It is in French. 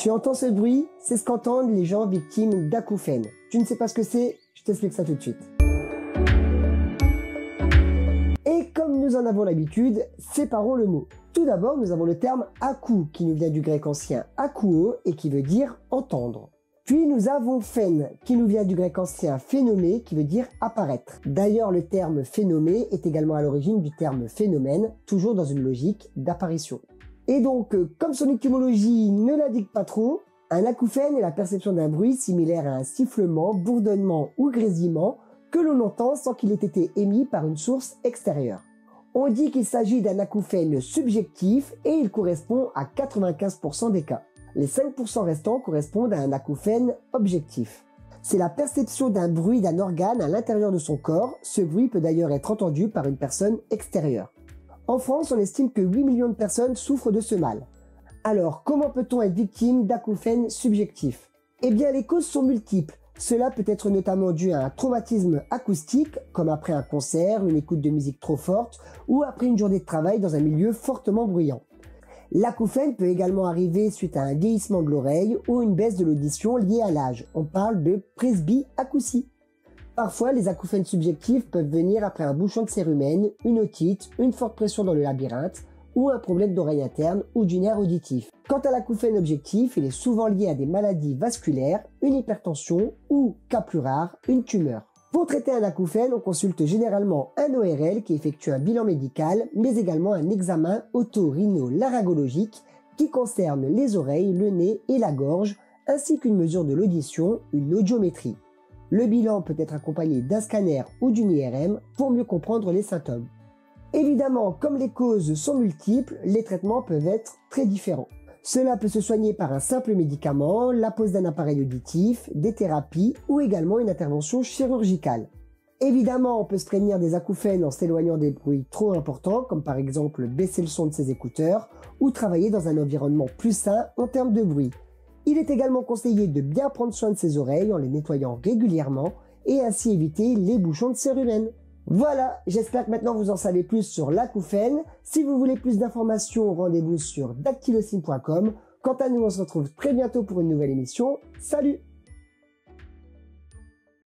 Tu entends ce bruit? C'est ce qu'entendent les gens victimes d'acouphènes. Tu ne sais pas ce que c'est? Je t'explique ça tout de suite. Et comme nous en avons l'habitude, séparons le mot. Tout d'abord, nous avons le terme akou qui nous vient du grec ancien akouo et qui veut dire entendre. Puis nous avons phèn qui nous vient du grec ancien phénomé qui veut dire apparaître. D'ailleurs, le terme phénomé est également à l'origine du terme phénomène, toujours dans une logique d'apparition. Et donc, comme son étymologie ne l'indique pas trop, un acouphène est la perception d'un bruit similaire à un sifflement, bourdonnement ou grésillement que l'on entend sans qu'il ait été émis par une source extérieure. On dit qu'il s'agit d'un acouphène subjectif et il correspond à 95% des cas. Les 5% restants correspondent à un acouphène objectif. C'est la perception d'un bruit d'un organe à l'intérieur de son corps. Ce bruit peut d'ailleurs être entendu par une personne extérieure. En France, on estime que 8 millions de personnes souffrent de ce mal. Alors, comment peut-on être victime d'acouphènes subjectifs? Eh bien, les causes sont multiples. Cela peut être notamment dû à un traumatisme acoustique, comme après un concert, une écoute de musique trop forte, ou après une journée de travail dans un milieu fortement bruyant. L'acouphène peut également arriver suite à un vieillissement de l'oreille ou une baisse de l'audition liée à l'âge. On parle de presbyacousie. Parfois, les acouphènes subjectifs peuvent venir après un bouchon de cérumen, une otite, une forte pression dans le labyrinthe ou un problème d'oreille interne ou du nerf auditif. Quant à l'acouphène objectif, il est souvent lié à des maladies vasculaires, une hypertension ou, cas plus rare, une tumeur. Pour traiter un acouphène, on consulte généralement un ORL qui effectue un bilan médical, mais également un examen otorhinolaryngologique qui concerne les oreilles, le nez et la gorge, ainsi qu'une mesure de l'audition, une audiométrie. Le bilan peut être accompagné d'un scanner ou d'une IRM pour mieux comprendre les symptômes. Évidemment, comme les causes sont multiples, les traitements peuvent être très différents. Cela peut se soigner par un simple médicament, la pose d'un appareil auditif, des thérapies ou également une intervention chirurgicale. Évidemment, on peut se prévenir des acouphènes en s'éloignant des bruits trop importants, comme par exemple baisser le son de ses écouteurs ou travailler dans un environnement plus sain en termes de bruit. Il est également conseillé de bien prendre soin de ses oreilles en les nettoyant régulièrement et ainsi éviter les bouchons de cérumen. Voilà, j'espère que maintenant vous en savez plus sur l'acouphène. Si vous voulez plus d'informations, rendez-vous sur dactylosime.com. Quant à nous, on se retrouve très bientôt pour une nouvelle émission. Salut!